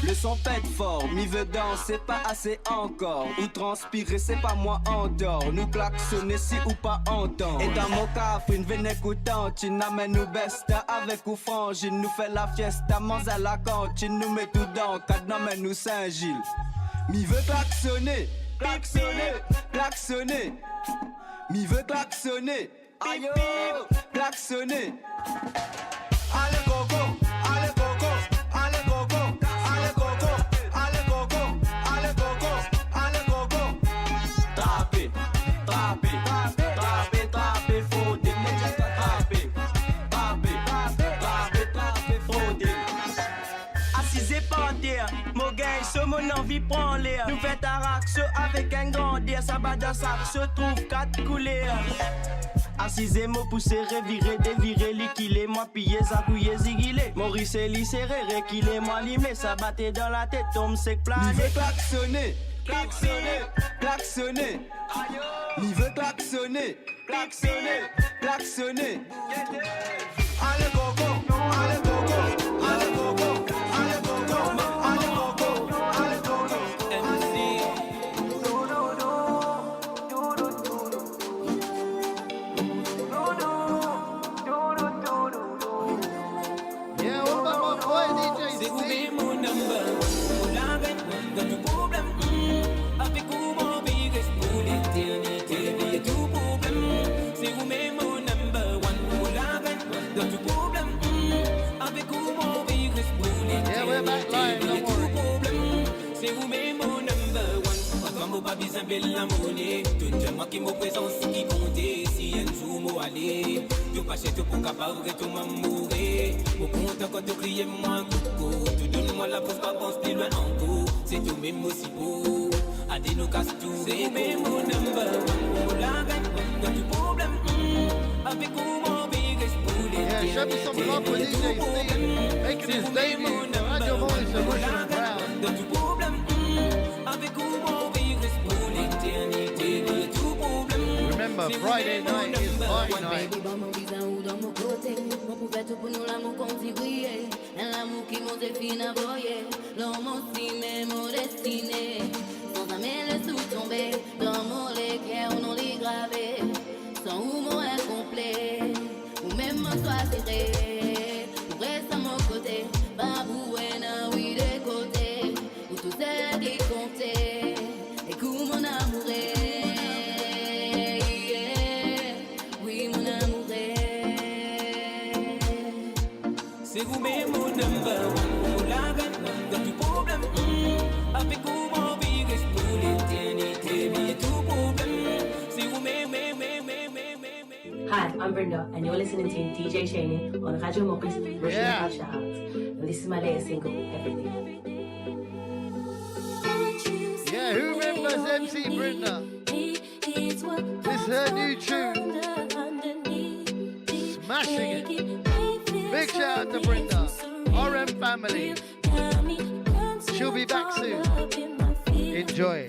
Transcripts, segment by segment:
Le son pète fort, m'y veut danser, pas assez encore. Ou transpirer, c'est pas moi en dehors. Nous klaxonner si ou pas entendre. Et dans mon café, une veine écoutante, il n'amène nous besta avec ou frangine. Nous fait la fiesta, mange à la cantine, nous met tout dans le cadre, n'amène nous Saint-Gilles. M'y veut klaxonner, klaxonner, klaxonner. M'y veut klaxonner, aïe oh, klaxonner. Allez gogo, allez gogo, allez gogo, allez gogo, allez gogo, allez gogo, allez gogo. Trappé, trappé, trappé, trappé, fraudé, trappé, trappé, trappé, trappé, fraudé. Assisé par terre, mon gars, ce mon envie prend l'air. Nous fait un raxo avec un grand dé, ça bat dans sac, se trouve 4 couleurs. Assisé, mo poussé, reviré, déviré, liquilé, moi pillé, zabouillé, ziguilé. Maurice et serré, réquilé, moi limé, ça battait dans la tête, tombe sec plané. Il veut klaxonner, klaxonner, klaxonner. Il veut klaxonner, klaxonner, klaxonner. Allez gogo, allez gogo, allez gogo, allez gogo, allez gogo, allez gogo. C'est où est mon number? On la gagne, dans tout problème. Avec où mon vie reste pour l'éternité. Il y a tout problème. C'est où est mon number one? On la gagne, dans tout problème. Avec où mon vie reste pour l'éternité. Il y a tout problème. C'est où est mon number one? Quand mon papi s'appelle la monnaie. Tout le monde qui me présente, c'est qui comptait. Si un jour moi aller. Tu pas chez toi pour capable que tu m'as mourir. Au compte quand tu criais moi coucou. Tu donnes-moi la pause pas pense plus loin en cours. C'est tout même aussi beau. A dit nous casse tout. C'est même mon number one. On la gagne dans tout problème. Avec où mon vie reste pour l'éternité. Yeah, show me some love for DJ Steve. Making his debut. Radio Voice Emotional Crowd. Dans tout problème. Avec où mon vie reste pour l'éternité. Tout problème. Remember, Friday night is party night. Mon pouvait tout pour nous l'amour qu'on dit briller. L'amour qui m'ont défini à voyer. L'homme aussi même mon destiné. Sans jamais le sous-tomber. Dans mon léguer ou non les graver. Sans où mon incomplet. Ou même mon soit serré. Ou reste à mon côté. Babou et oui des côtés. Ou tout est qui comptait. Et coup mon amouré. C'est vous même mon number one. On la gagne dans tout problème. Avec où mon vie reste pour l'éternité. Mais tout problème. C'est vous même. Hi, I'm Brenda, and you're listening to DJ Cheney on Radio Mocha's Russian Culture House. And this is my latest single, Everything. Yeah, who remembers MC Brenda? This is her new tune. Smashing it. Big shout out to Brenda, RM family. She'll be back soon. Enjoy.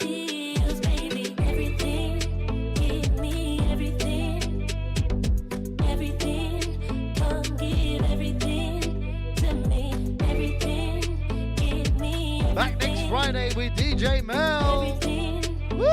Back next Friday with DJ Mel. Woo!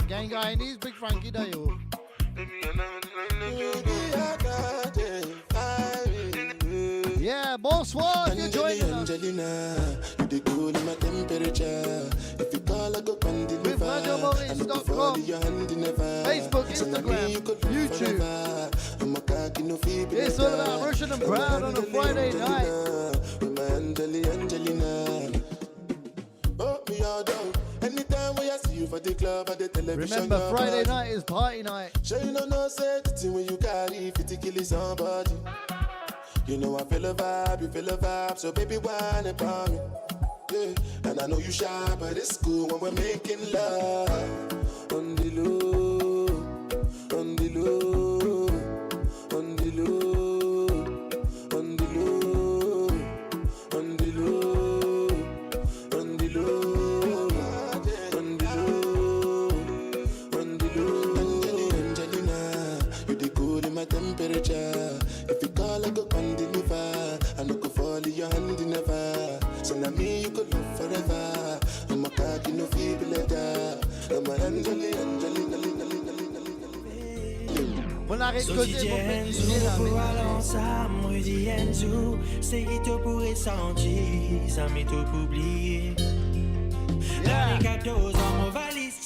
Gang Guyanese, Big Frankie Dayo. Bonsoir, you're joining us. Angelina, you the cool in my temperature. If you call, I go come deliver. With RadioMaurice.com, Facebook, Instagram, YouTube. It's all about Russian and Brown on a Friday night. With my Angelina. Oh, me all down. Anytime when I see you for the club or the television. Remember, Friday night is party night. Sure you know say the thing when you carry 50 kill somebody. You know I feel a vibe, you feel a vibe, so baby whine about me. Yeah, and I know you shy, but it's cool when we're making love. On the low, on the low, on the low, on the low, on the low, on the low, on the low, on the low. Angelina, you the cool in my temperature. If you call, I go come deliver. I no go fall in your hand never. So now me you could love forever. I'm a cocky no feeble letter. I'm a Angelina. On arrête de causer pour mettre du nez là. Pour aller ensemble, Rudy Enzo, c'est qui te pourrait sentir, ça m'est tout oublié. Yeah.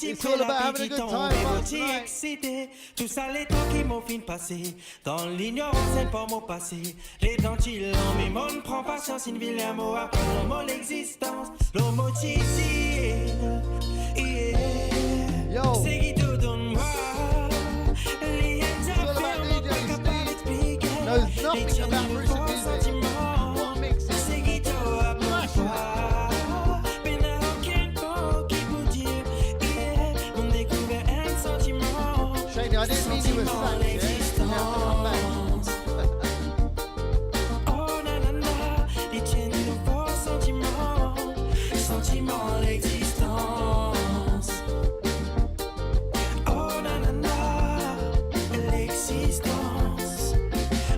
It's all about having a good time tonight. Tout ça, les temps qui m'ont fin passé. Dans l'ignorance, c'est pas mon passé. Les dentilles, mais mon prend patience. Une vilaine mot après l'homme, l'existence. L'homme ici. Yo. C'est qui te donne moi. Knows nothing about Russian music. What makes it? Shady, I didn't mean you were sad, yeah? Now come back. Oh nanana, les tiens de nouveaux sentiments, sentiments l'existence. Oh nanana, l'existence.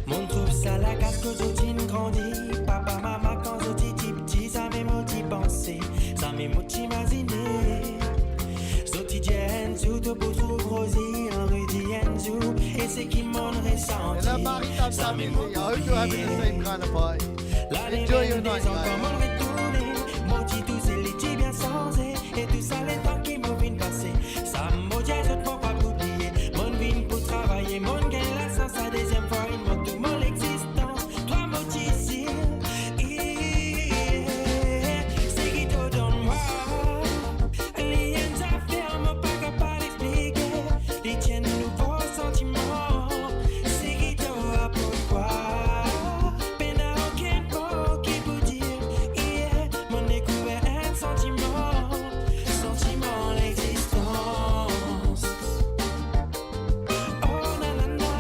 Mon trouve ça la casse que Zotine grandit. Papa, maman, quand Zoti petit, ça m'émotive penser, ça m'émotive imaginer. Zoti Jenzu, de beau trou Rosie, un Rudy Enzo, et c'est qui m'en ressenti. And that Marie Tam Tam music, I hope you're having the same kind of party. Enjoy your night, guys. Moti tous et les petits bien sensés, et tout ça les temps qui m'ont vu passer. Ça m'odiait, je ne peux pas oublier. Mon vie pour travailler, mon gain la sens à deuxième fois, il m'a tout mon existence. Toi, Moti ici, c'est qui te donne moi. Les affaires, mon pas capable d'expliquer. Les tiens de nouveaux sentiments, c'est qui te voit pourquoi. Peine à aucun mot qui peut dire. Mon découvert un sentiment, sentiment l'existence. Oh nanana,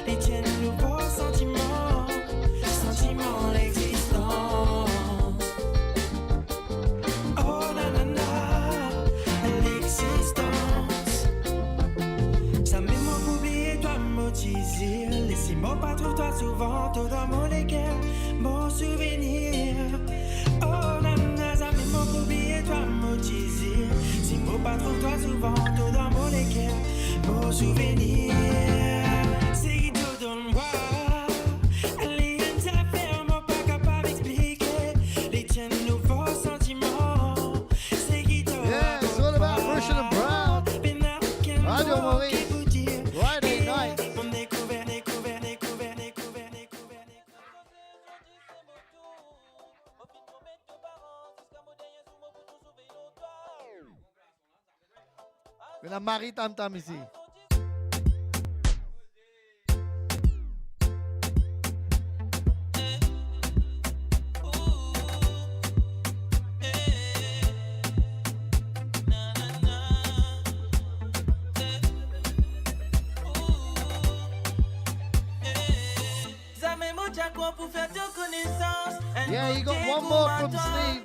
les tiens de nouveaux sentiments, sentiment l'existence. Oh nanana, l'existence. Ça m'est mon oublié, toi m'autisir. Laissez-moi pas trouver toi souvent, tout dans mon léguer, mon souvenir. Oh nanana, ça m'est mon oublié, toi m'autisir. Si moi pas trouve toi souvent, tout dans mon léguer, mon souvenir. C'est qui te donne moi. Les affaires, moi pas capable d'expliquer. Les tiens nouveaux sentiments. C'est qui te Yeah, it's all about Russian and Brown. Radio Maurice. Friday night. On a Marie Tam Tam ici. Yeah, you got one more from Steve.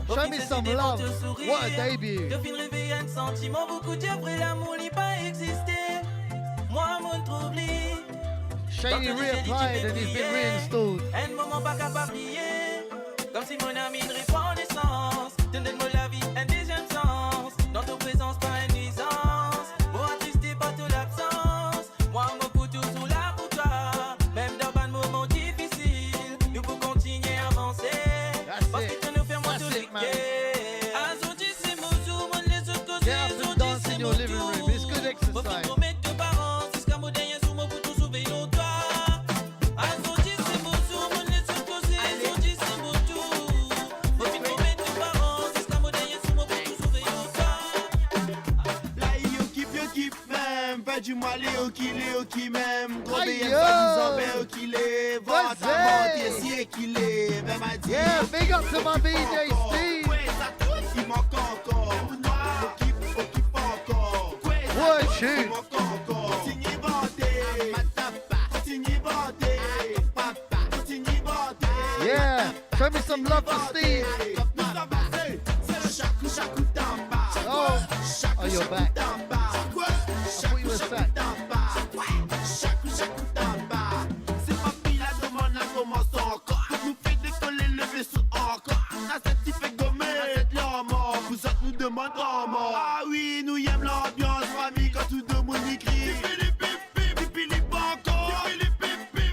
Show me some love. What a debut. Je viens réveiller un sentiment, beaucoup de après l'amour n'y pas existé. Moi, mon trouble. Shady reapplied and he's been reinstalled. Un moment pas capable d'oublier. Comme si mon ami ne répond naissance. Donne-moi la vie, un deuxième sens. Dans ton présence, pas une nuisance. Pour attrister pas toute l'absence. Moi, mon pour toujours là pour toi. Même dans un moment difficile, nous pouvons continuer du-moi Léo qui m'aime. Gros BM, soi-disant, ben qu'il est. Vente à monter, si qu'il est. Ben m'a dit. Yeah, big up to my BJ Steve. Ouais, ça tout, il manque encore. Faut qu'il encore. What shoot? Continue bandé. Continue bandé. Continue bandé. Yeah, show me some love for Steve. Oh, you're back. I thought you were sacked. C'est pas pile la demande, la commence encore. Nous fait décoller le vaisseau encore. La cette qui fait gommer, cette là mort. Vous autres nous demandez en mort. Ah oui, nous y aime l'ambiance, famille, quand tout le monde y crie. Pipi encore.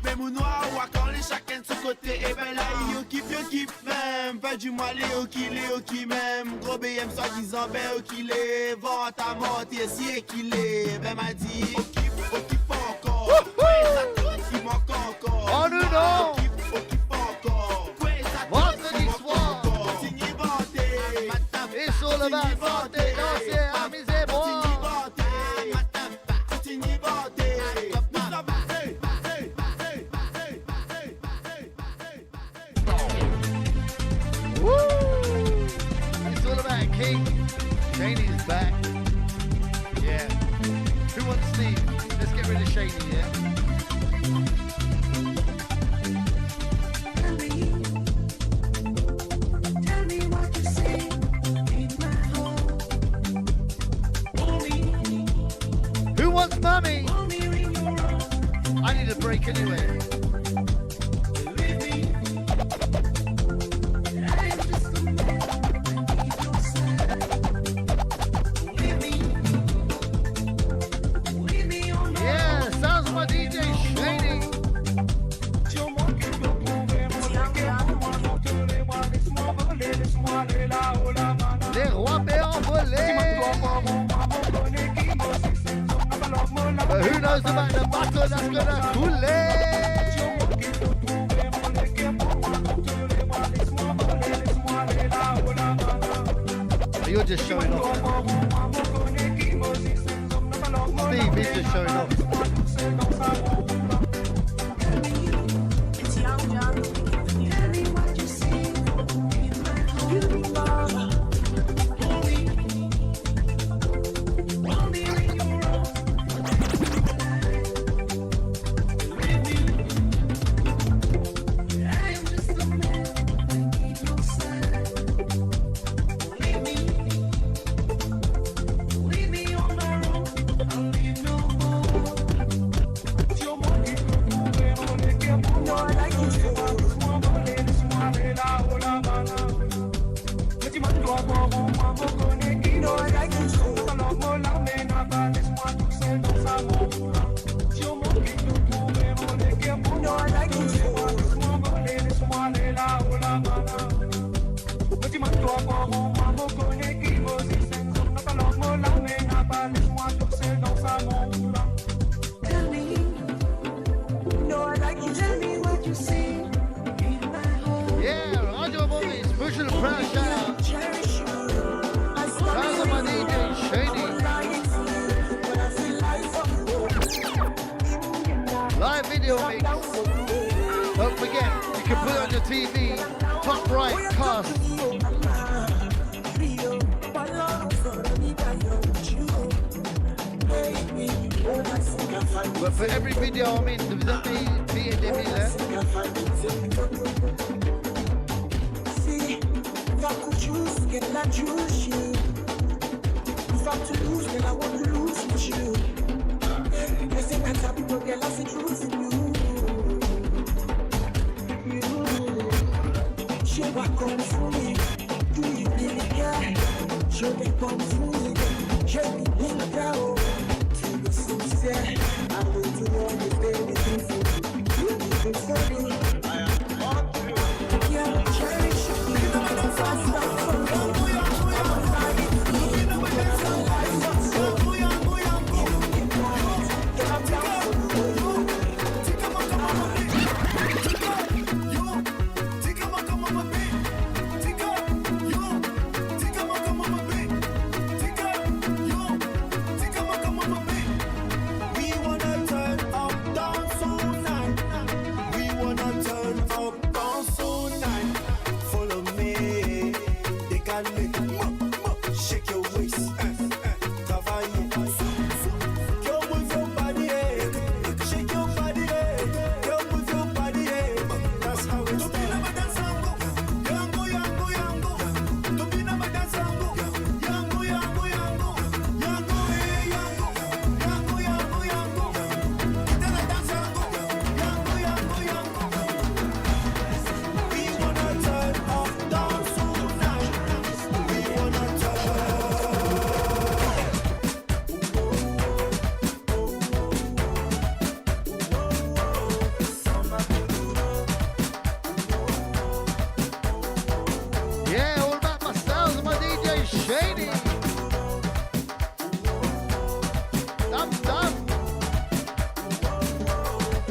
Mais mon noir, quand les chacun de son côté. Et ben là, yo kiffe même. Pas du moi, Léo qui m'aime. Gros BM, soi-disant, ben qu'il est. Vente à monter, si qu'il est. Ben m'a dit, au kiff encore. Ouais, ça tout, il manque encore. Oh non, non. Au kiff encore. Ouais, ça tout, Vendredi soir. continue bandé. It's all about santé, danser, amuser, boire. Continue bandé. Woo! It's all about King. Shane's back. Yeah. Who wants Steve? Let's get rid of Shaney, yeah? Who wants Mummy? I need a break anyway. Yeah, sounds of my DJ Shaney. Les rois béants volés. But who knows about the battle that's gonna couler? You're just showing off. Steve is just showing off. But for every video I'm in, vous avez mis des mille.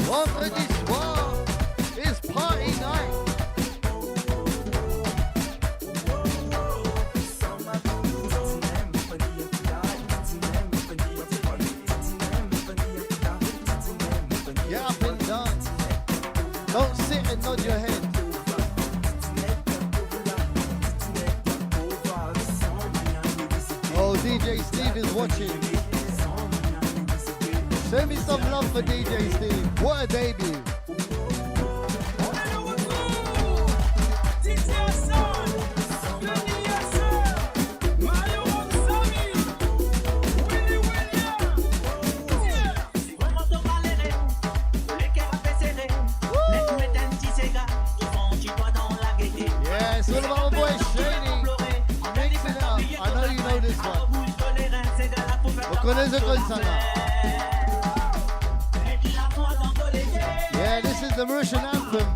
Vendredi soir is party night. Get up and dance. Don't sit and nod your head. Oh, DJ Steve is watching. Send me some love for DJ Steve. What a debut. Yeah, it's all about my boy Shady. Mix it up. I know you know this one. Vous connaissez comme ça là? Yeah, this is the Mauritian anthem.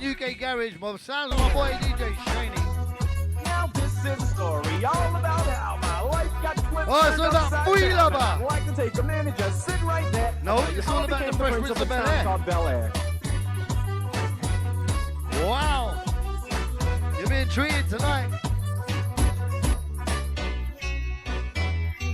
UK Garage Mob. Sounds of my boy DJ Shaney. is a story all about how my life got flipped. Oh, it's all about Fui Lover. I'd like to take a minute, just sit right there. No, it's all about the Fresh Prince of Bel-Air. Called Bel-Air. Wow. You're being treated tonight.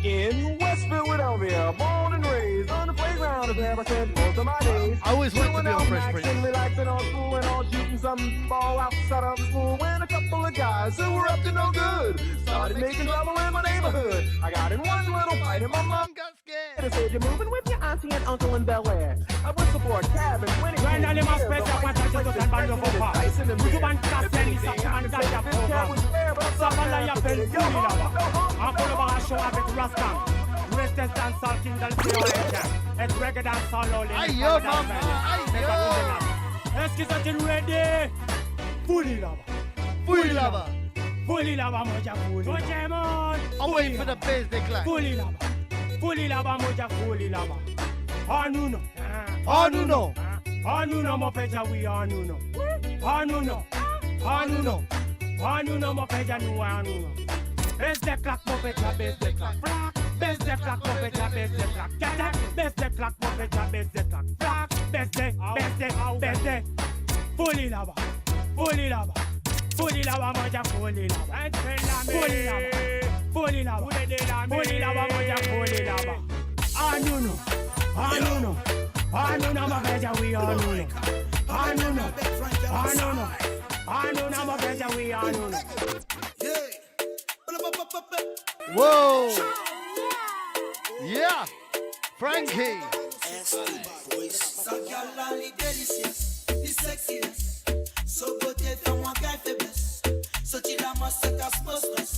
In West Philadelphia, born and raised on the playground, is where I spent most of my days. I always wanted to be on Fresh Prince. Relaxing on school and all shooting some ball outside of school. When a couple of guys who were up to no good started making trouble in my neighborhood. I got in one little fight and my mom got scared and said, "You're moving with your auntie and uncle in Bel Air." I went to for a cabin when it came to the Greatest dancehall king del it's reggae dancehall only. Aye yo, mama. Aye yo. Est-ce qu'ils sont ready? Fully lava. Fui Lover. Fully lava, moja fully. Moja mon. I'm waiting for the bass decline. Fully lava. Fully lava, moja fully lava. Anuno. Anuno. Anuno mo peja we anuno. Anuno. Anuno. Anuno mo peja nu anuno. Bass the clock mo peja bass the clock. Bass the clock mo peja bass the clock. Bass the clock mo peja bass the clock. Bass the. Fully lava. Fully lava. Fully lava moja fully lava. Fully lava. Fully lava. Fully lava moja fully lava. Anuno. Anuno. Anuno mo peja we anuno. Anuno. Anuno. Anuno mo peja we anuno. Whoa. Yeah. Frankie.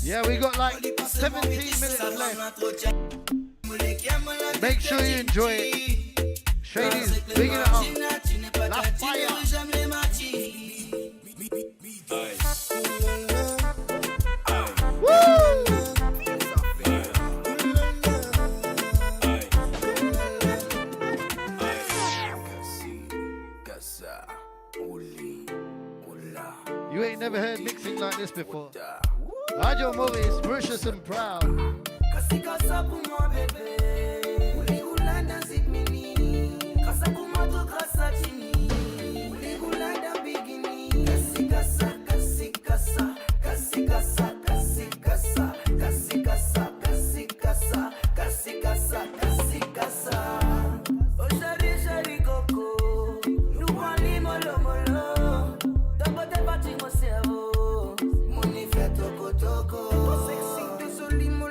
Yeah, we got like 17 minutes left. Make sure you enjoy it. Shady's bigging it up. La fire. Woo! You ain't never heard mixing like this before. Radio Move is precious and proud.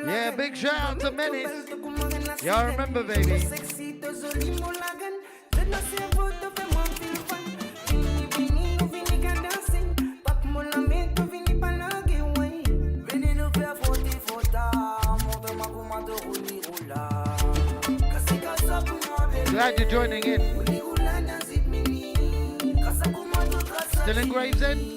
Yeah, big shout out to Menace. Y'all remember, baby. Glad you're joining in. Still in Gravesend?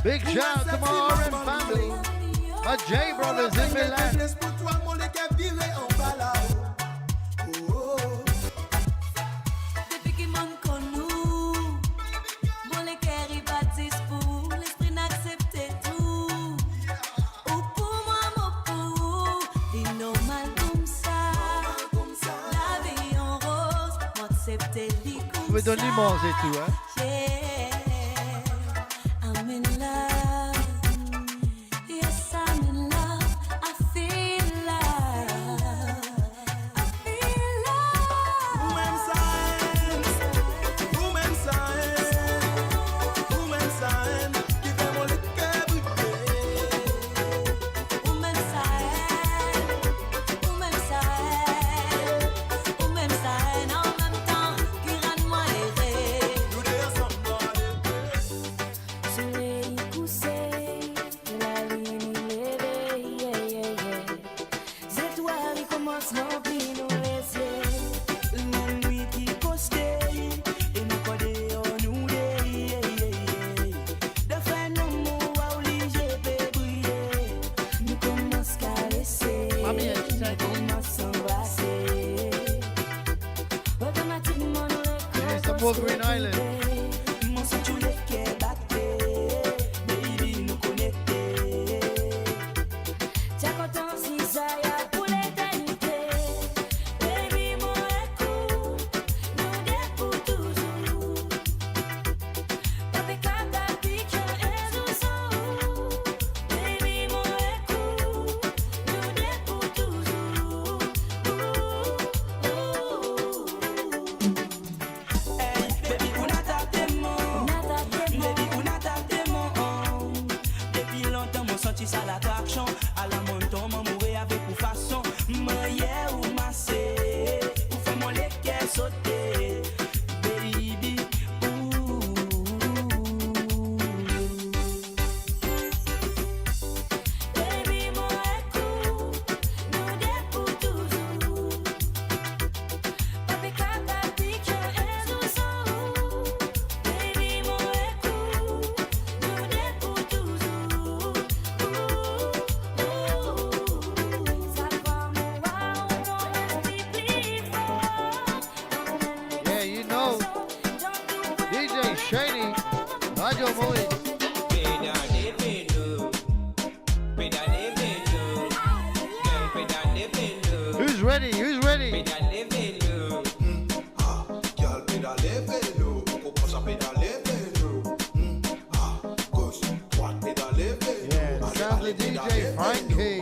Big shout out to my RM family, my J brothers in Milan. Normal comme ça. Vous me donnez l'immense et tout, hein. I'm in love. Yes, I'm in love. I feel love. I feel love. Women science, women science, women science. Give them all the care we get. Women science, women science, women science. En même temps, qui rend moi errer. You there somebody? Soleil couché, la lune levée, yeah, yeah, yeah. C'est toi qui commence à remplir nos laissés. La nuit qui costé, et nous codons nous des, yeah, yeah, yeah. De faire nos mots à obliger de briller. Nous commençons à caresser, Mami, elle dit ça. nous commençons à s'embrasser. Automatiquement nous les It's the more Green Island. Mon sang tu les qu'est batté, baby nous connecter. T'as content si ça y a pour l'éternité. Baby, mon écoute, nous deux pour toujours. Papi, cata, pique, et nous sommes. Baby, mon écoute, nous deux pour toujours. Hey, baby, on a tapé mon, baby, on a tapé mon. Depuis longtemps, mon senti ça l'attraction. À la montagne, mon mourir avec ou façon. M'aïe ou massé, ou fait mon lait qu'est sauté. Baby, Baby, mon écoute, nous deux pour toujours. Papi, cata, pique, et nous sommes. Baby, mon écoute, nous deux pour toujours. Ça va mon wow, mon esprit plus fort. Yeah, you know. DJ Shady, Radio Moïse. pédale vélo, pédale vélo, girl pédale vélo, Who's ready? Who's ready? pédale vélo. Girl, pédale vélo, on commence à pédaler vélo. Gauche, droite, pédale vélo. Yeah, the sound of DJ Frankie.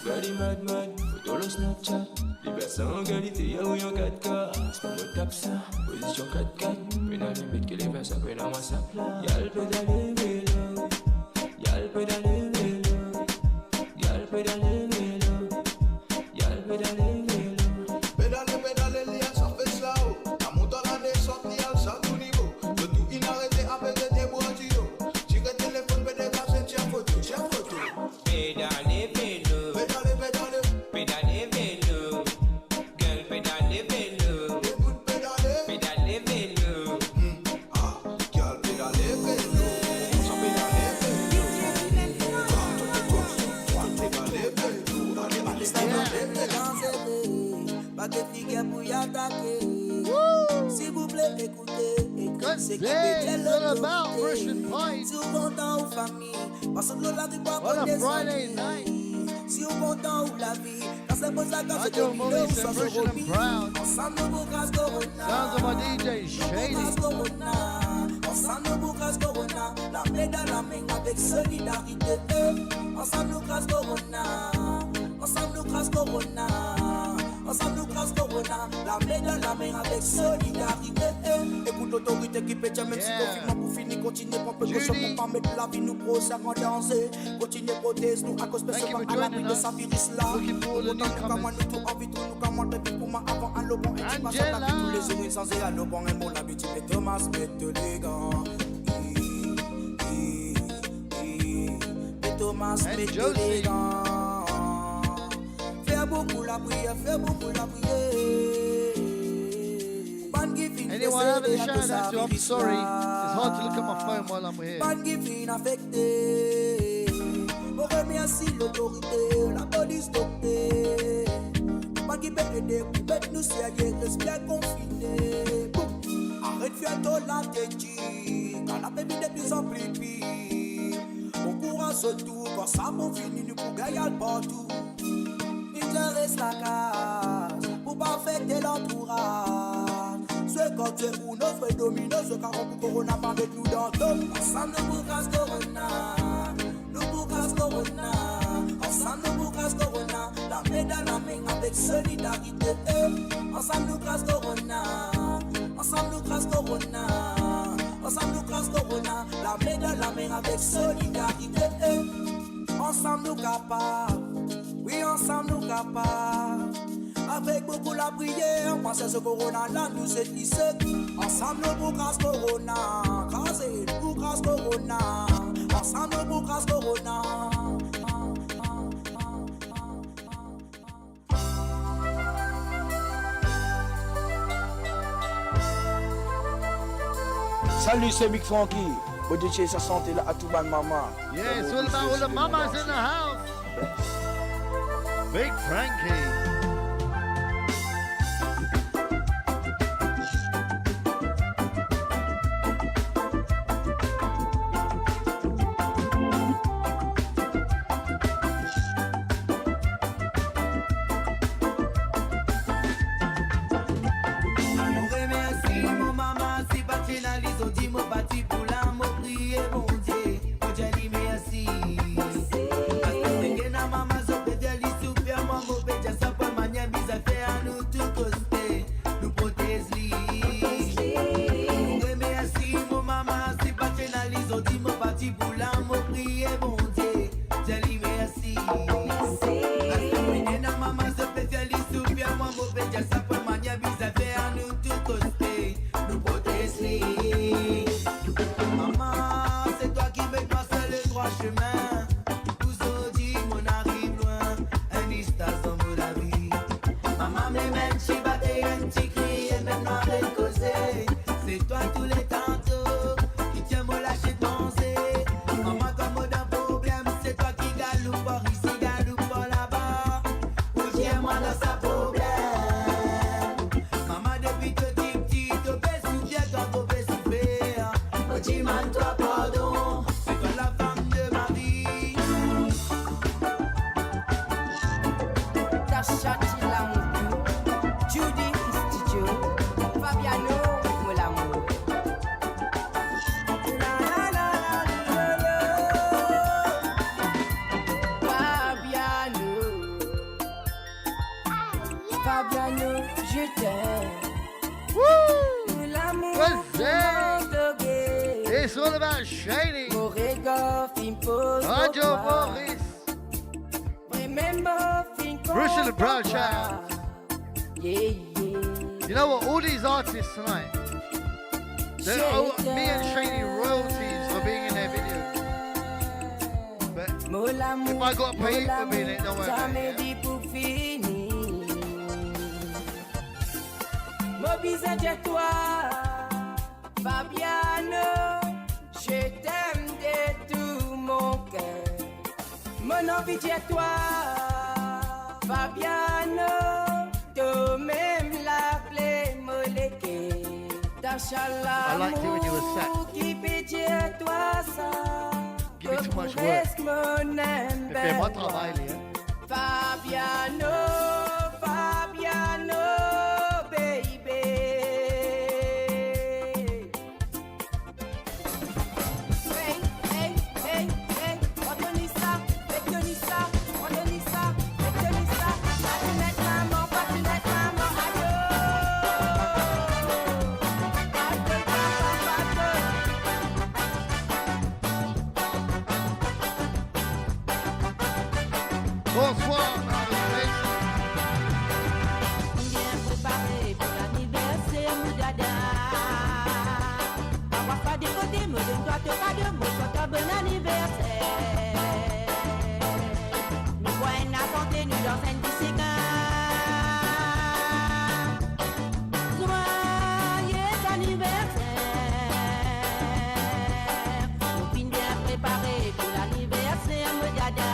Body mad mad, photo le Snapchat. Libération en qualité, y'a ou y'en 4K. C'est pas moi tape ça, position 4-4. Pédale vite que les verres s'appellent à moi ça. Y'a le pédale vélo, y'a le pédale vélo, y'a le pédale vélo, y'a le pédale vélo. Pédale, pédale, lié, ça fait ça. La moto à la descente, lié, ça tout niveau. Le tout inarrêté avec des boîtiers. Tire le téléphone, pédale, c'est tiens photo, tiens photo. Pédale vélo, Pédale, pédale, pédale vélo, girl pédale vélo, écoute, pédale. pédale vélo. Girl, pédale vélo, ça pédale vélo. Droite, pédale vélo. Allez, allez, Pas de figues pour y attaquer. S'il vous plaît, écoutez. Good day, it's all about Russian Pint. Si vous content ou famille, parce que l'on arrive pas On a côté Friday santé. night. Si vous content ou la vie, quand c'est pour ça que c'est Radio Moïse and Russian and Brown. ensemble nous pour grâce Corona. Sounds of my DJ Shady. Corona. Ensemble nous pour grâce Corona. La main dans la main avec solidarité. Ensemble nous grâce Corona. Ensemble nous grâce Corona. Ensemble nous grâce Corona. La main dans la main avec solidarité. Écoute l'autorité qui pète même si confinement pour finir. Continuez pour peu que je ne pas mettre la vie nous procède en danser. Continuez protège nous à cause de ce pas à l'abri de sa virus là. Looking for the Nous comme nous tout envie tout nous comme on te dit pour moi avant un lobon et tu passes la vie tous les jours sans et à lobon et mon habitude et Thomas mette les gants. Et Thomas mette les gants. Fais beaucoup la prière, fais beaucoup la prière. Anyone having a shout out to, I'm sorry. It's hard to look at my phone while I'm here. Pas de gifin affecté. On remercie l'autorité, la police doctée. Pas qui peut aider, qui peut nous serrer, reste bien confiné. Arrête faire ton la tête, quand la baby de plus en plus pire. Bon courage surtout, quand ça m'en finit, nous pour gagner partout. Il te reste la case, pour pas fêter l'entourage. Ce Dieu pour nos frères dominants, ce caron pour Corona pas avec nous dans l'homme. Ensemble nous boucas Corona, nous boucas Corona. Ensemble nous boucas Corona, la main dans la main avec solidarité. Ensemble nous crasse Corona, ensemble nous crasse Corona. Ensemble nous crasse Corona, la main dans la main avec solidarité. Ensemble nous capables, oui ensemble nous capables. Avec beaucoup la prière, moi c'est ce Corona là nous c'est lissé. Ensemble nous pour crasse Corona, crasé pour crasse Corona. Ensemble nous pour crasse Corona. Salut, c'est Big Frankie. Bon Dieu, sa santé là à tout ban maman. Yeah, it's all about all the mamas in the house. Big Frankie. It's all about Shady. Radio Maurice. Bruce and the Brown Child. You know what? All these artists tonight, they owe me and Shady royalties for being in their video. But if I got paid for being in it, don't worry about it. Fabiano, je t'aime de tout mon cœur. Mon envie de toi, Fabiano, toi-même l'appeler Moleke. Tachala, I liked it when you were sad. qui pédie toi ça. Give me too much work. Fais moi travail, Léa. Fabiano, Fabiano, baby. Bonsoir, bien préparé pour l'anniversaire, Moudada. Avoir pas des côtés, me donne-toi te pas de mots, soit un bon anniversaire. Nous voyons la santé, nous dans un disséquin. Joyeux anniversaire. Copine bien préparée pour l'anniversaire, Moudada.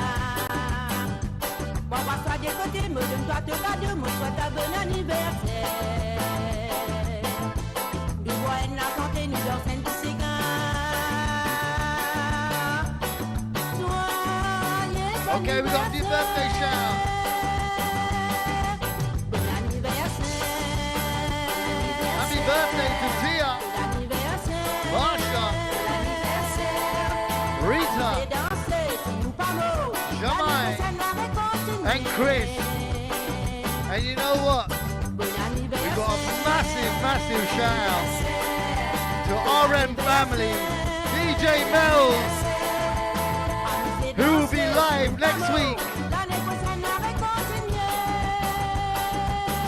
Moi, soit des côtés, me donne-toi te cadeau, moi, soit ta bon anniversaire. Nous voyons la santé, nous dans un disséquin. Okay, we got the birthday shout. Bon anniversaire. Happy birthday to and Chris. And you know what? We got a massive shout out to RM family, DJ Mel's, who will be live next week.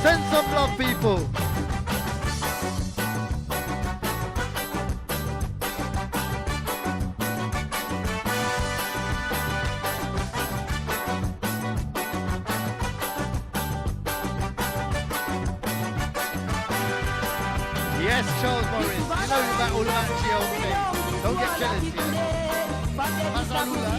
Send some love, people. Yes, Charles Morris. You know about all about GLP. Don't get jealous, yeah. Masalula.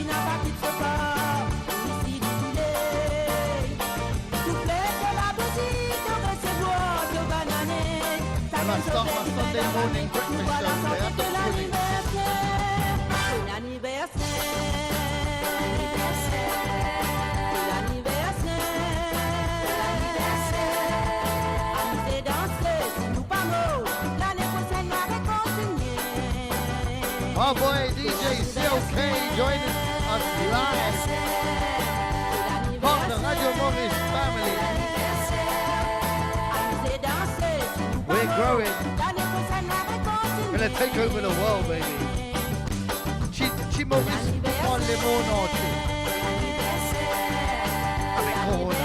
And I start my Sunday morning breakfast show today. I've got pudding. Our boy DJ CLK joining us live. Part of the Radio Morris family. We're growing. Gonna take over the world, baby. Ci Morris parle mon entier. Avec Corona.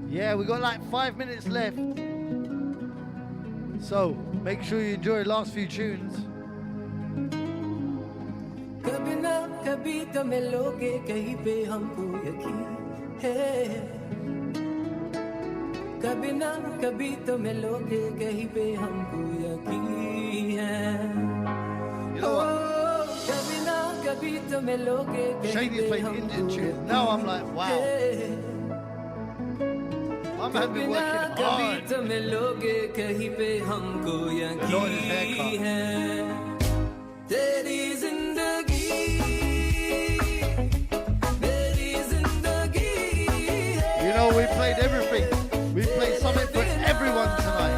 Yeah, we got like 5 minutes left. So, make sure you enjoy the last few tunes. You know what? Shady's playing Indian tunes. Now I'm like, wow. I'm been working hard. Lord, his haircut. You know, we played everything. We played something for everyone tonight.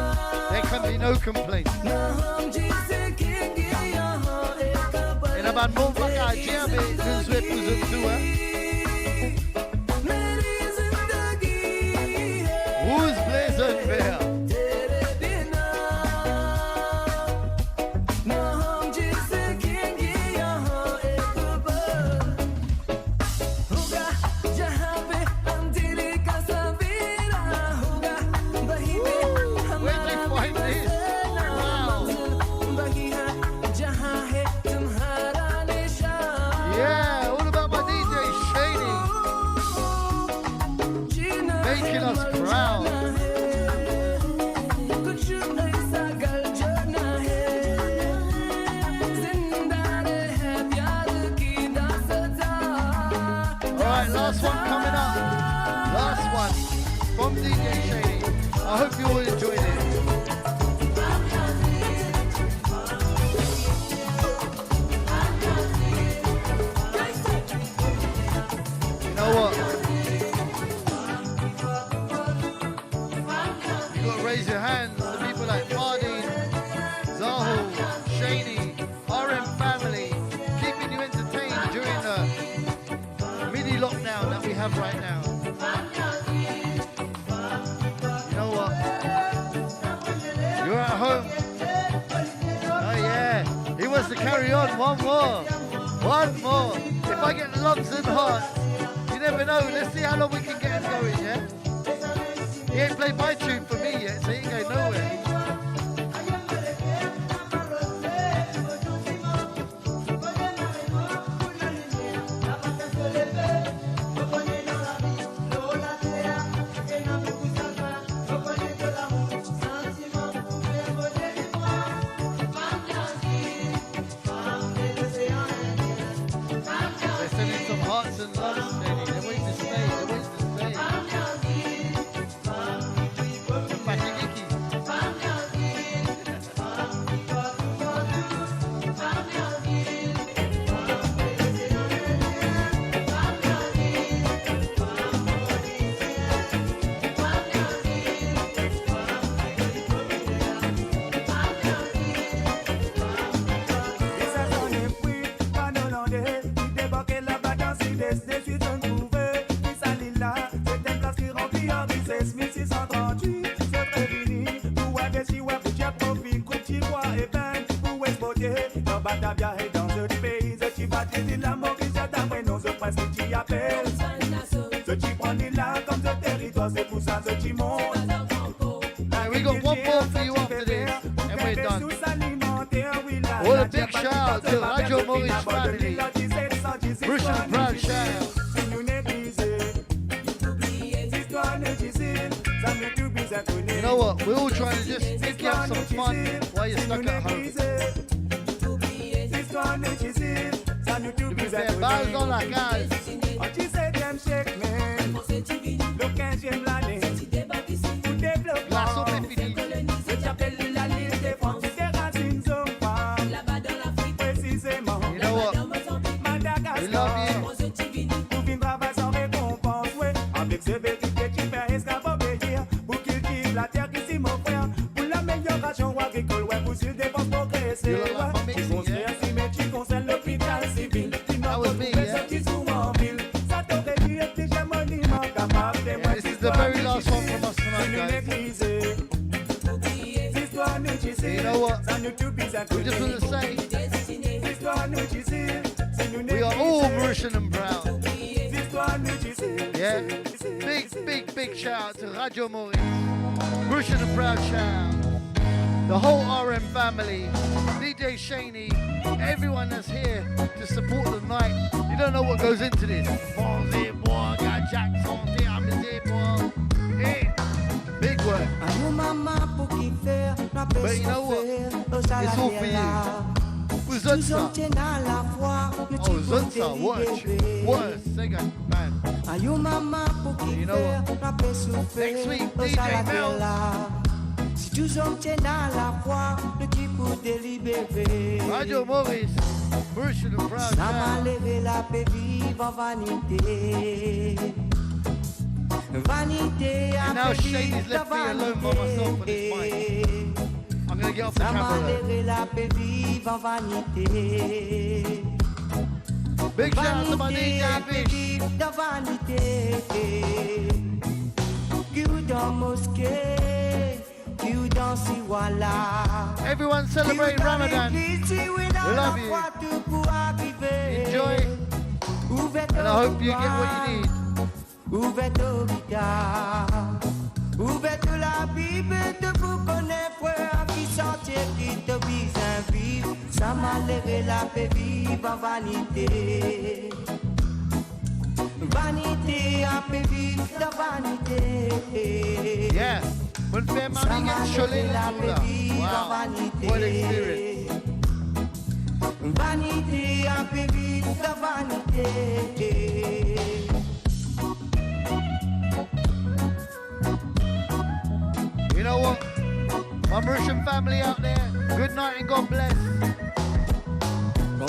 There can be no complaints. In about more like a jam, nous épousons tout, hein? Who's blazing there? Last one coming up. Last one from DJ Shady. I hope you all enjoyed it. You know what? You got to raise your hands to people like Fardeen, Zahul, Shady, RM family, keeping you entertained during the lockdown that we have right now. You know what? You're at home. Oh yeah. He wants to carry on. One more. If I get loves and hearts, you never know. Let's see how long we can get him going, yeah? He ain't played my tune for me yet, so he ain't going nowhere. They're sending some hearts and loves, Steady. They're waiting to stay. tu prends là comme ce territoire, c'est pour ça que tu montes. We got one more for you after this, and we're done. What a big shout out to Radio Maurice family. Bruce and Proud shout out. You know what? We're all trying to just give you some fun while you're stuck at home. To be fair, balles dans la cage. Glaçons est fini. You know what? We love you. Avec ce petit que tu fais escabeiller pour cultiver la terre qui s'y m'offre pour l'amélioration agricole, ouais, pour sur défense progresser. Tu construis ainsi, mais tu concernes l'hôpital civil. Tu n'as pas trouvé ce qui sont en ville. Ça t'aurait dû être déjà monument capable de moi. This is the very last one from us tonight, guys. You know what? We just want to say we are all Mauritian and proud. Yeah, big shout out to Radio Maurice. Mauritian and proud shout out. The whole RM family, DJ Shaney, everyone that's here to support the night. You don't know what goes into this. Big work. But you know what? It's all for you. Uzunsa. Oh, Uzunsa, what a singer, man. You know what? Next week, DJ Melz. Si tous on tient dans la foi, le type pour délibérer. Radio Maurice, Mauritian and proud. Ça m'a levé la paix vive en vanité. Vanité and now Shady's left me alone by myself on this mic. I'm gonna get off the camera. Big shout out to my DJ Fish. Everyone celebrate Ramadan. We love you. Enjoy. And I hope you get what you need. Ouvre-toi la Bible pour connaître qui sortir qui te vise un vivre. Ça m'a levé la paix vive en vanité. Vanité à paix vive de vanité. Yeah. When fair money gets Cholé la paix vive en vanité. What experience. Vanité à paix vive de vanité. You know what? My Mauritian family out there, good night and God bless. We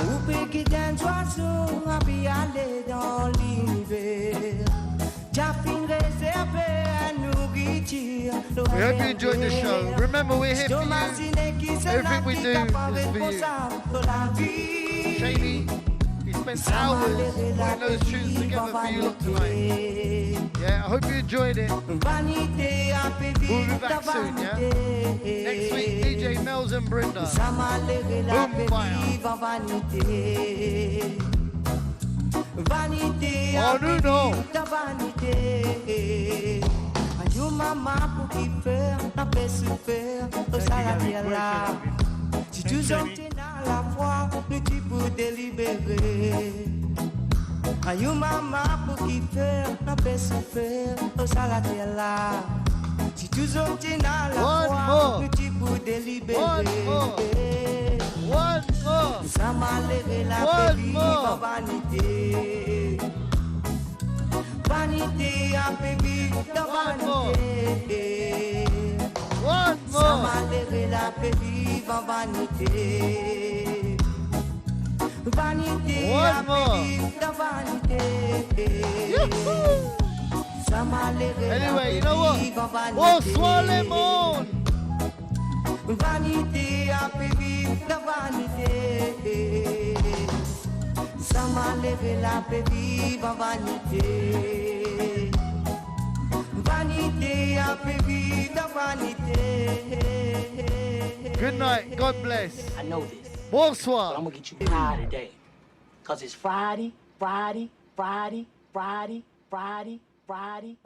hope you enjoyed the show. Remember, we're here for you. Everything we do is for you. Shaney, he spent hours putting those tunes together for you lot tonight. Yeah, I hope you enjoyed it. We'll be back soon, yeah? Next week, DJ Melz and Brinda. Boom fire. Oh, no. Si tu sortis dans la foi, nous tu peux délibérer. Ayou maman pour qui faire, n'a pas souffert, au salaté là. Si tu sortis dans la foi, nous tu peux délibérer. One more. Ça m'a levé la paix vive en vanité. Vanité à paix vive de vanité. Ça m'a levé la paix vive en vanité. Vanité à paix vive de vanité. Ça m'a levé la paix vive en vanité. Bonsoir les mondes. Vanité à paix vive de vanité. Ça m'a levé la paix vive en vanité. Vanité à paix vive de vanité. Good night, God bless. I know this. Bonsoir. But I'm gonna get you high today. Cause it's Friday, Friday, Friday, Friday, Friday, Friday.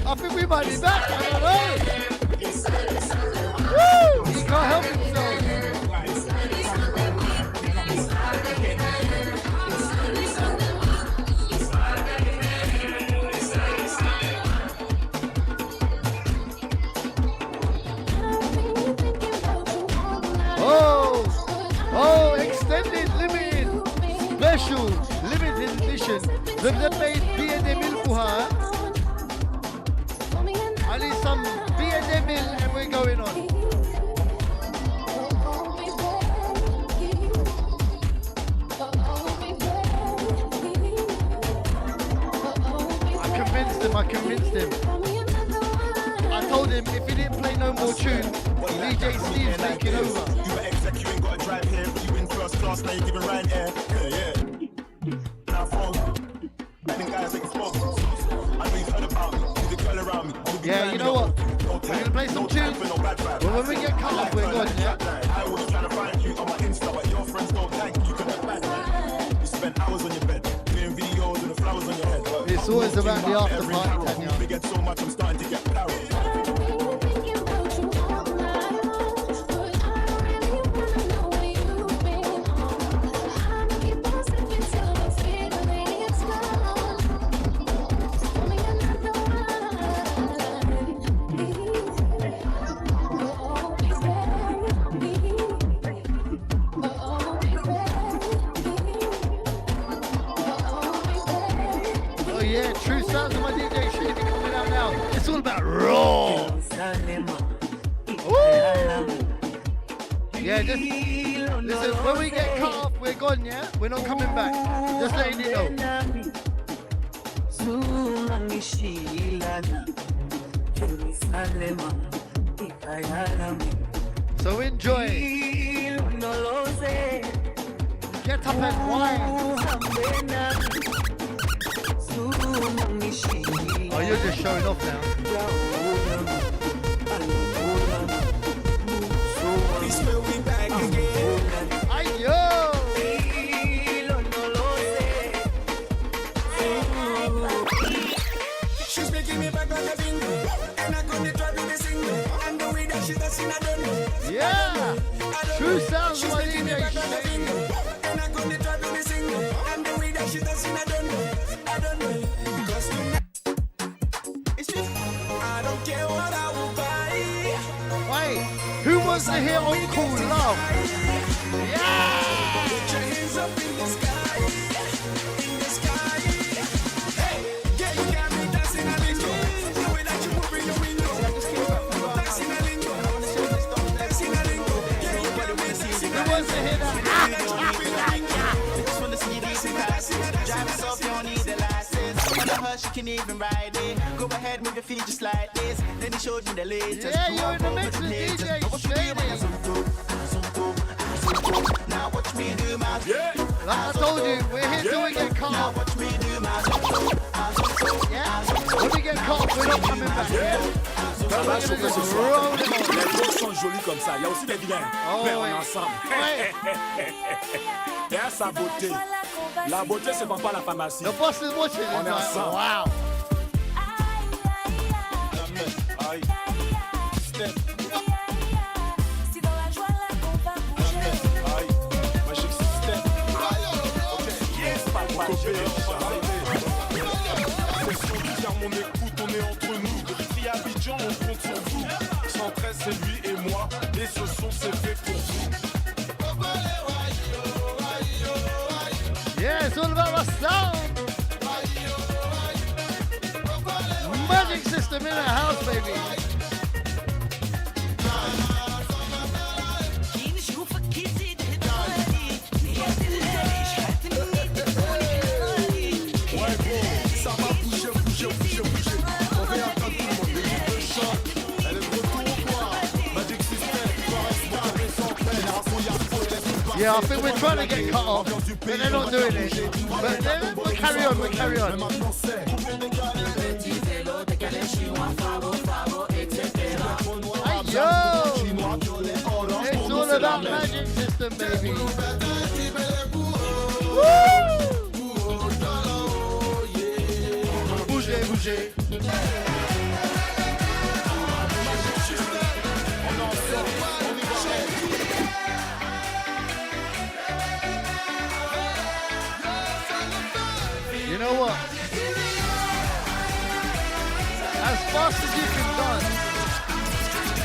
I think we might be back. I don't know. Woo! He can't help himself. Oh, extended, limited, special, limited edition. The made B&M Buha. I need some B&M and we're going on. I convinced him. I told him if he didn't play no more tunes, DJ Steve's taking over. You were exec, you ain't got to drive here, but you in first class, now you're giving Ryan air. Yeah. Now phone. I think guys like smoke. I know you've heard about me, the girl around me. Yeah, you know what? We're gonna play some tunes. But when we get cut off, we're gone, yeah? I was trying to find you on my Insta, but your friends don't thank you. You could have bad, man. You spend hours on your bed, doing videos and the flowers on your head. It's always about the after party, Tanya. We get so much, I'm starting to get paranoid. True sounds of my DJ Shady coming out now. It's all about raw. Yeah, just listen, when we get cut off, we're gone, yeah? We're not coming back. Just letting you know. So enjoy. Get up and wine. Oh, you're just showing off now. Please will be back again. Ayo! She's making me back like a bingo, and I couldn't try to be single. And the way that she's dancing, I don't know. Yeah! True sounds of my DJ and I couldn't try to be single. And the way that she's dancing, I don't know. I don't know. Because it's just, I don't care what I will buy. Wait, who wants to hear Uncle Love? Yeah! Put your hands up in the sky. In the sky. Hey, yeah, you got me dancing a lingo. The way that you move in your window. Dancing a lingo. Dancing a lingo. Yeah, you got me dancing a lingo. Who wants to hear that? Just wanna see these cars. Drive us off, you don't need the license. On the hush, you can even ride it. Go ahead, move your feet just like this. Then he showed me the latest. Yeah, you're in the mix with DJ Shady. Now watch me do my Like I told you, we're here till we get cut off. watch me do my Yeah? When we get cut off, we're not coming back. Yeah? We're gonna just roll it on. Les choses sont jolies comme ça. Il y a aussi des vilains. Mais on est ensemble. Et à sa beauté. La beauté, c'est pas la pharmacie. The boss is watching. On est ensemble. Wow. On écoute, on est entre nous. Depuis Abidjan, on compte sur vous. 113, c'est lui et moi. Et ce son, c'est fait pour vous. Yeah, it's all about my sound. Magic system in the house, baby. Yeah, I think we're trying to get cut off, but they're not doing it. But we'll carry on, we'll carry on. Hey, yo! It's all about Magic System, baby. Woo! Bougez, bougez. You know what? As fast as you can dance,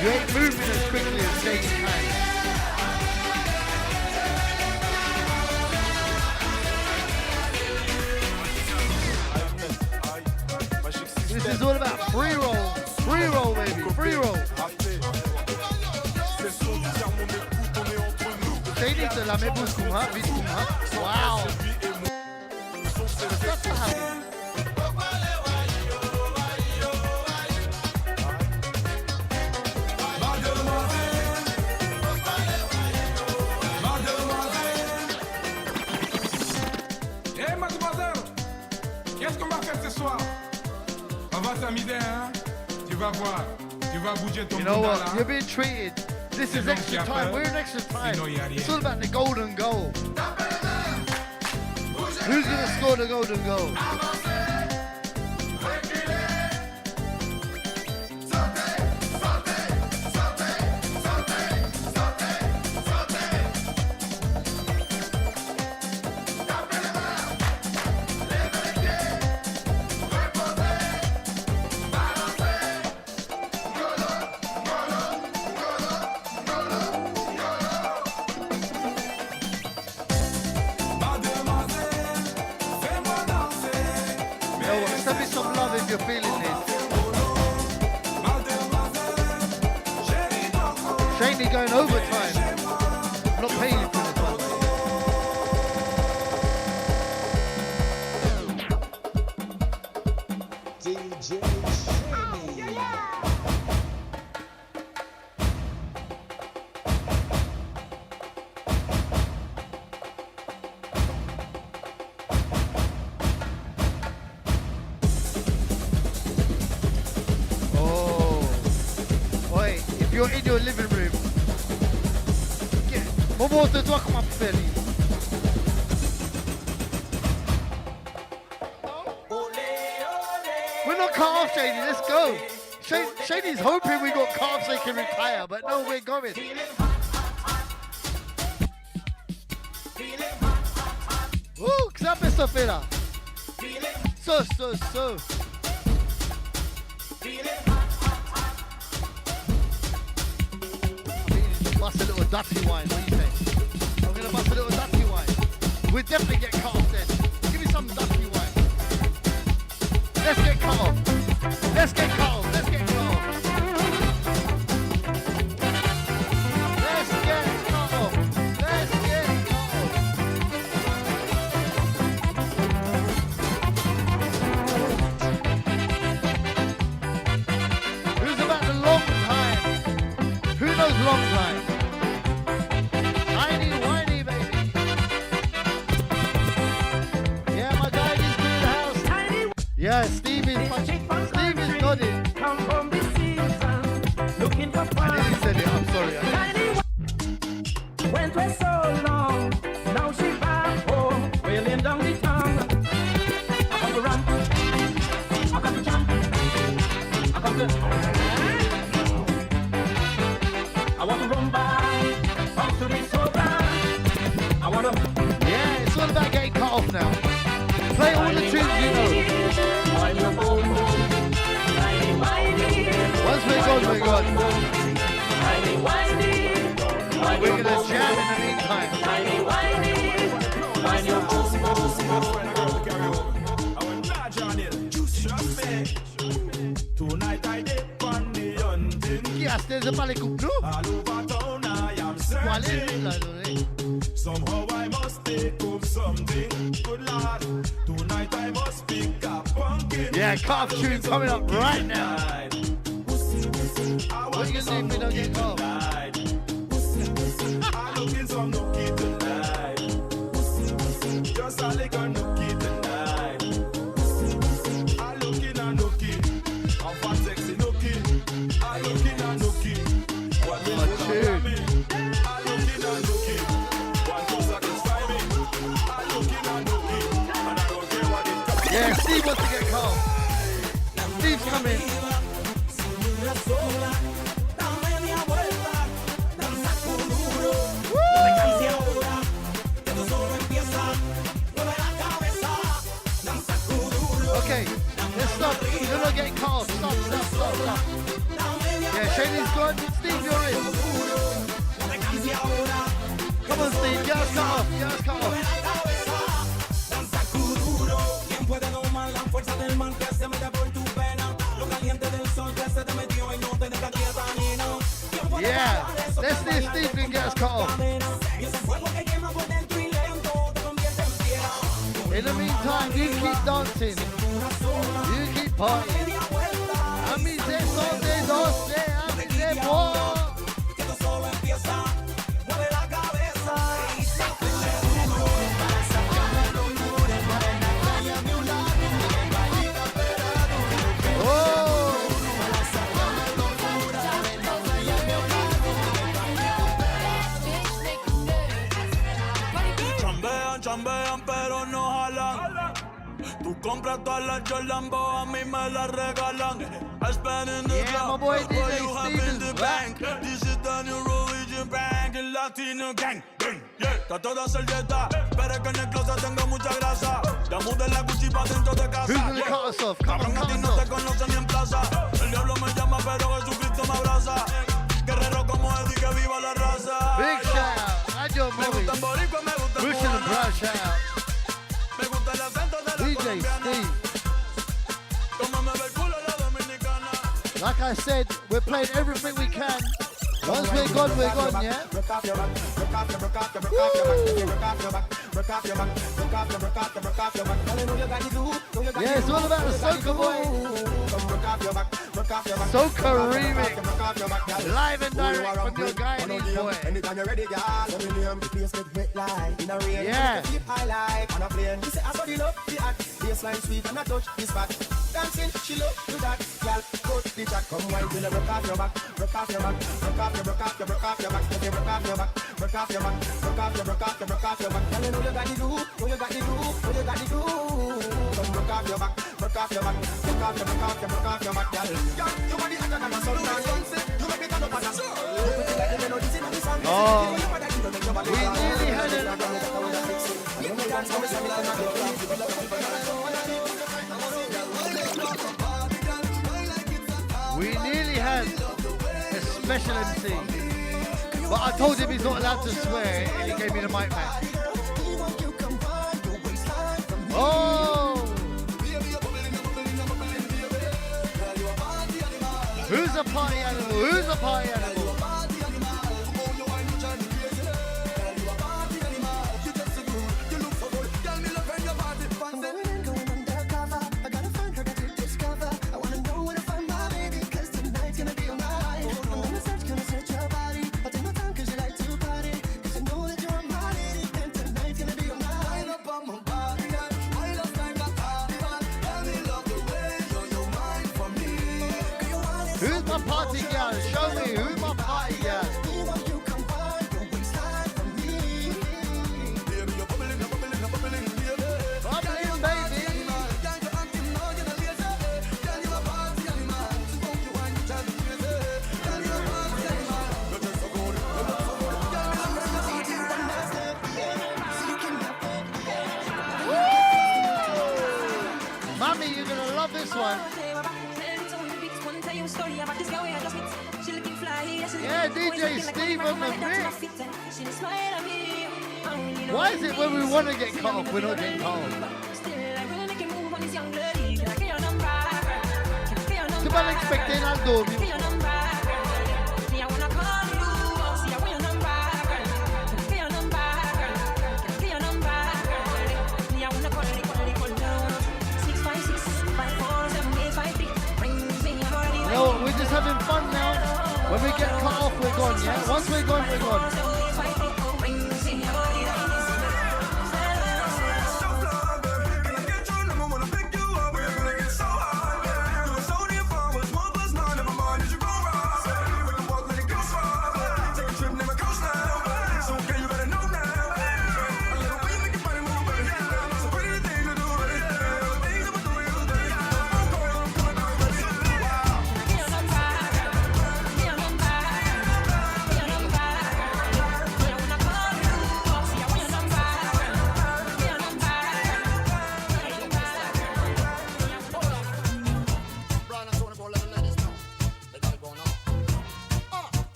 you ain't moving as quickly as Shady can. This is all about free roll, baby, free roll. Shady te la met beaucoup, hein, vite, hein. Wow. That's what happened. Hey mademoiselle, qu'est-ce qu'on va faire ce soir? On va s'amuser, hein? Tu vas voir, tu vas bouger ton You know what? là. You're being treated. This is extra time. We're in extra time. It's all about the golden goal. Who's going to score the golden goal? If you're feeling this. Shaney going overtime. I'm not paying you for this one. DJ Shaney. You're in your living room. Montre-toi comment tu fais, lui. We're not cut off, Shady. Let's go. Shady's hoping we got cut off so he can retire, but no, we're going. Woo, que ça fait ça fait là. So. Bust a little dirty wine, what do you think? I'm gonna bust a little dirty wine. We'll definitely get cut off then. Give me some dirty wine. Let's get cut off. Let's get cut off. Let's get cut off. Let's get cut off. Let's get cut off. Who's about the long time? Who knows long time? Whiny, baby. Yeah, my guy is in the house. Yeah, Steve is nodding. Come from the season, looking for fun. I didn't say it, I'm sorry. Went for so long, now she back home, wailing down the tongue. I come to run, I come to jump, I come to... I want to run by, come to me so bad. I want to... Yeah, it's all about getting cut off now. Play all the tunes you know. Once we're gone, we're gone. We're gonna jam in the meantime. Tonight I did on the hunting. Qui a stage pas les coupes, nous? All over town I am searching. Somehow I must take up something. Good lord, tonight I must pick up pumpkin. Yeah, cut off tune coming up right now. What are you gonna do if we don't get cut off? I'm looking some nookie tonight. Yeah, Steve wants to get cut off. Steve's coming. Okay, let's stop. You're not getting cut off. Stop. Yeah, Shane's gone. Steve, you're in. Come on, Steve. Get us cut off. Yeah, let's see if Steve can get us cut off. In the meantime, you keep dancing. You keep partying. A mí se son de 12, a mí se Chambean pero no jalan. Tú compras todas las Jordan, a mí me las regalan. I spend in the club, what you have in the bank. This is the new Norwegian bank, el latino gang. Trato de hacer dieta, pero es que en el closet tengo mucha grasa. Ya mudé la Gucci pa' dentro de casa. Cabrón, a ti no te conocen ni en plaza. El diablo me llama, pero Jesucristo me abraza. Guerrero como Eddie, que viva la raza. Big shout out. And your mommy. Russian and Brown shout out. DJ Steve. Like I said, we're playing everything we can. Once we're gone, yeah? Yeah, it's all about the Soca boy. Soca remix. Live and direct from your Guyanese boy. Yeah. Dancing, she love to that. Girl, go to the track. Come wine till you broke off your back. Broke off your back. Broke off your back. Broke off your back. Broke off your back. Broke off your back. Broke off your back. Broke off your back. Girl, you know you got the do. Know you got the do. Know you got the do. Come broke off your back. Broke off your back. Broke off your back. Broke off your back, girl. You want the hotter than a sun. You make me turn up as a sun. Oh, we nearly had it. We nearly had a special MC, but I told him he's not allowed to swear, and he gave me the mic back. Oh! Who's a party animal? Who's a party animal? Who's my party girl? Show me who's my party girl. Bubbling, baby. Mommy, you're gonna love this one. Yeah, DJ Steve on the mix. Why is it when we want to get cut off, we're not getting cut off? ¿Qué van a expectar algo? No, we're just having fun now. When we get cut off, we're gone, yeah? Once we're gone, we're gone.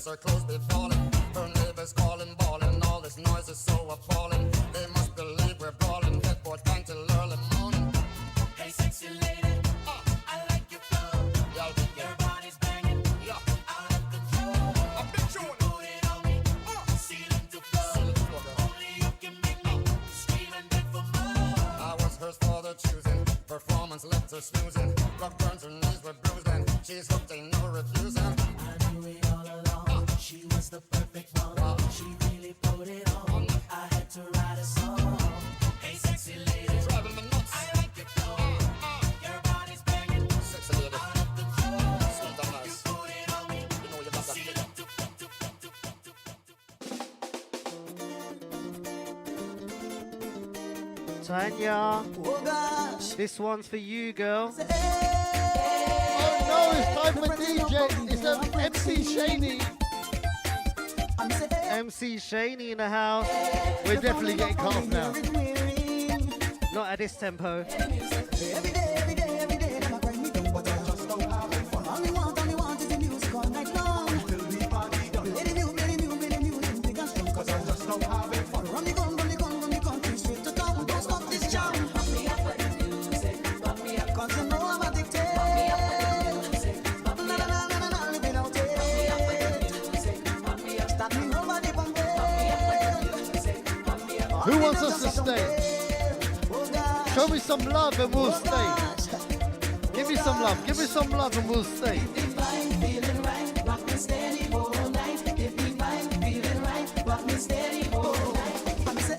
her clothes be falling. Her neighbors calling, bawling. All this noise is so appalling. They must believe we're brawling. Headboard gang till early morning. Hey, sexy lady, I like your flow. Your body's banging, out of control. You put it on me, ceiling to floor. Only you can make me scream and beg for more. I was hers for the choosing. Performance left her snoozing. Rock burns, her knees were bruised and she's hooked, ain't no refusing. I knew it all along. She was the perfect one. She really put it on. I had to write a song. Hey, sexy lady, driving me nuts. I like your flow. Your body's banging, Sexy lady, out of control. sweet and nice. You put it on me, You know you got that ceiling figure. Tanya, Oh gosh. this one's for you, girl. Oh no, it's time for DJ. It's MC Shaney. MC Shaney in the house. We're definitely getting cut off now. Not at this tempo. Every day, them a grind me down, but I just don't have it fun. All me want is the music all night long. Till we party done. Play the music, big and strong, 'cause I just don't have it fun. Run the gun, straight to town. Don't stop this jam. Pump me up with the music, pump me up, 'cause you know I'm addicted. Pump me up with the music, pump me up, living out it. Pump me up with the music, pump me up, start me nobody pumping. Pump me up with the music, pump me up. Who wants us to stay? Show me some love and we'll stay. Give me some love and we'll stay. Feeling right, rock me steady all night. If me fine, feeling right, rock me steady all night. I'm say,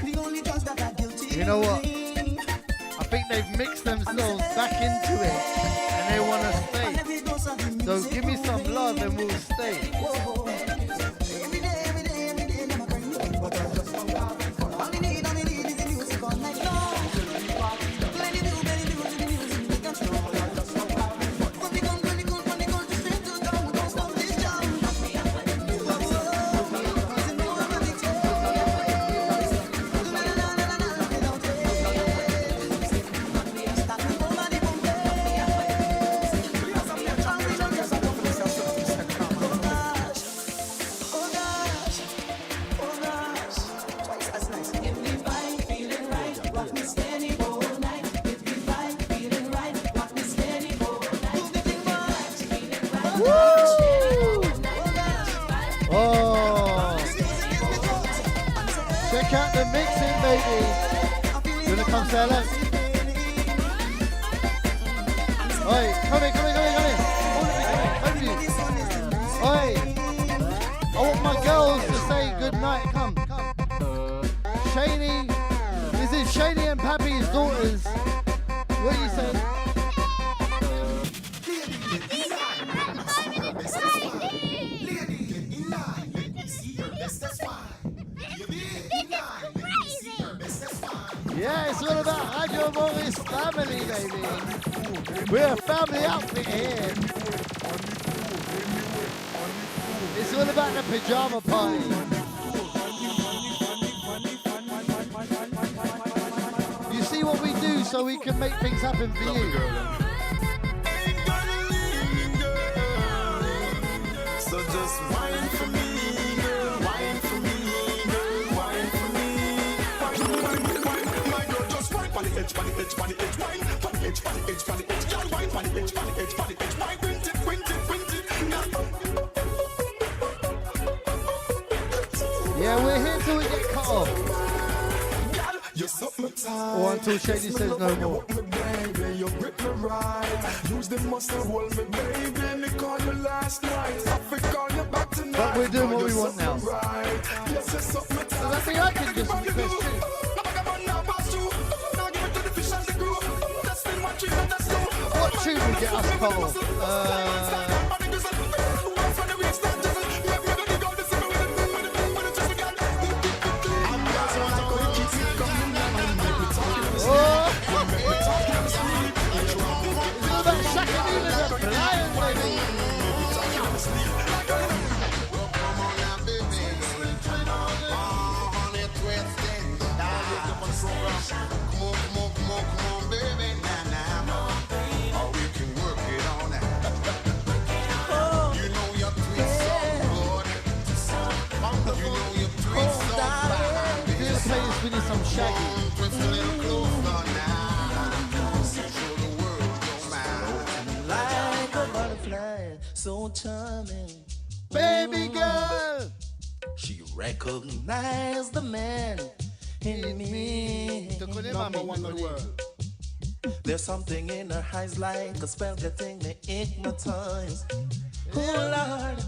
the only drugs that are guilty. You know what? I think they've mixed themselves back into it and they want to stay. So give me some love and we'll stay. Every day, never bring me but I just don't have it fun. All me need is the music all night long. Play the music, make them strong. I just don't have it fun. From the gun, just straight to town. Don't stop this jam. Pump me up with the music. 'Cause you know I'm addicted. Start me nobody pumping. Oh gosh, twice as nice. If me fine, feeling right, rock me steady all night. If me fine, feeling right, rock me steady all night. Move the thing right, feeling right, rock me steady all night. Oh, check out the mixing, baby. You wanna come say hello? Oi, come here. Come here. Oi, I want my girls to say good night. Come. Shaney, this is Shaney and Pappy's daughters. What are you saying? Yeah, it's all about Radio Maurice family, baby. We're a family outfit here. It's all about the pajama party. You see what we do so we can make things happen for you. So just wine for me, girl, wine for me, girl, wine for me. Wine, my girl, just wine on the edge, wine, on the edge, girl, wine on the edge, wine, quint it. Yeah, we're here till we get cut off. Or until Shady says no more. You grip me right. Use the muscle, hold me, baby. Me call you last night. I call you back tonight. But we're doing what we want now. So I think I can just request you. What tune will get us cut off? so charming. Baby girl. She recognized the man in me. Number one in the world. There's something in her eyes like a spell getting me hypnotized. Oh Lord,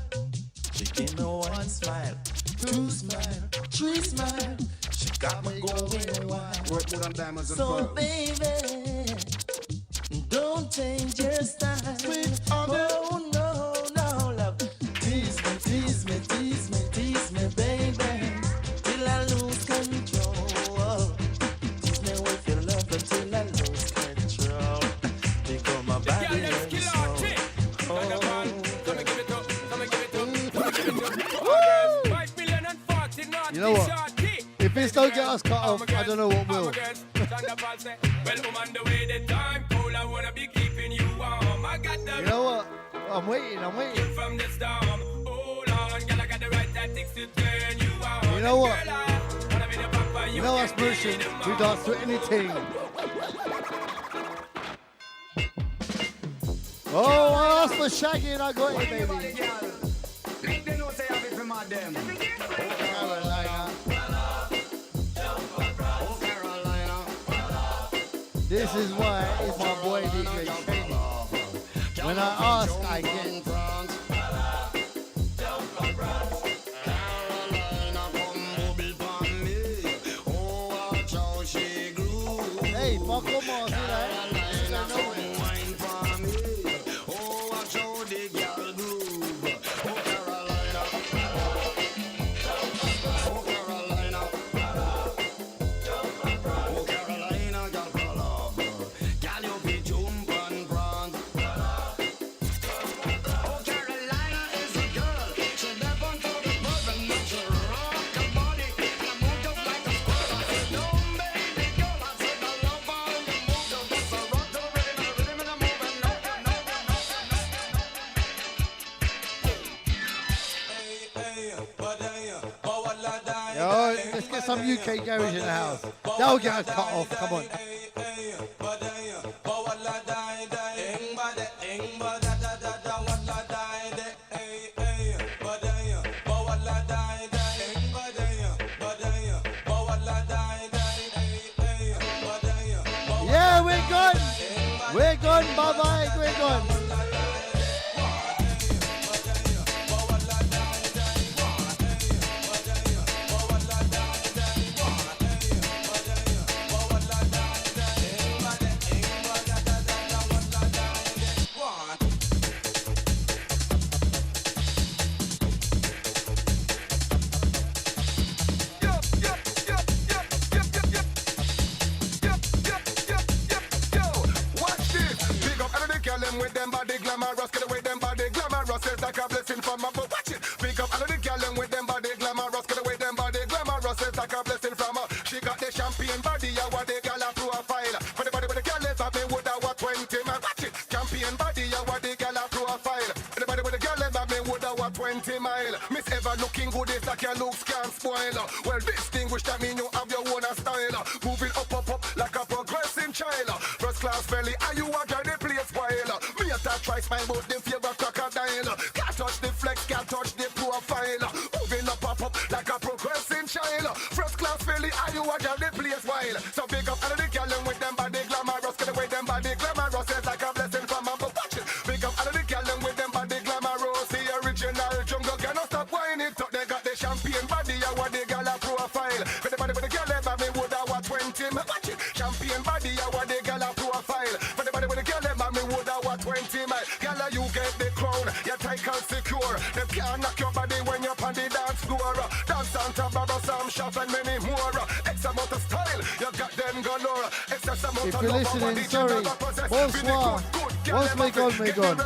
she gave me one smile, two smile, three smile. She got me going wild. Work more than diamonds and So pearls. baby, don't change your style. Oh no, no love. Tease me, tease me, tease me, tease me, baby, till I lose control. Tease me with your love until I lose control. Become my body and soul. You know what? If this don't get us cut off, I don't know what will. Well, I'm on the way, the time cold, I wanna be keeping you warm. I got the You know what? I'm waiting. from the storm. Hold on, girl, I got the right tactics to turn you on. You know what? Girl, I wanna be the papa, You know us Merchants, we dance to anything. Oh, I asked for Shaggy and I got it, baby. They know say have it for my them. This is why it's my boy DJ Shady. When I ask, I get. Hey, fuck them all, see that? Yo, let's get some UK garage in the house. That'll get us cut off. Come on. Yeah, we're gone. We're gone. Bye-bye. We're gone. With them body glamorous, get away them body glamorous. It's like a blessing from above. Watch it. Pick up all of the gal with them body glamorous, get away them body glamorous. It's like a blessing from her. She got the champion body, I want the gal profile. For the body with the gal is up, me would have what 20 man. Watch it. Champion body, I want the gal profile. For the body with the gal is up, me would have what 20 mile. Miss ever looking good is like your looks can't spoil. Well, distinguished that mean you have your own style. Moving up like a progressing child. First class belly, are you a the place while? Me a try smile, but them favor crocodile. Can't touch the flex, can't touch the profile. Moving up like a progressing child. First class belly, are you a the place while? So big up all of the gal with them body glamorous. Get away them body glamorous. It's like a blessing from above. Watch it. Big up all of the gal with them body glamorous. The original jungle cannot stop whining. They got the champion body, I want the gal profile. For the body with the gal, me would have what 20. Watch it. Champion body, I want the gal profile. For the body with the gal, me would have what 20 mile. Gal, you get the crown, you're tight and secure. They can't knock your body when you're on the dance floor. Dance Santa Barbara, some shop and many more. X amount of style, you got them galore. Excess amount If of you're love, listening, body, sorry. gender, possess. Bonsoir. Good, Once we gone, we gone.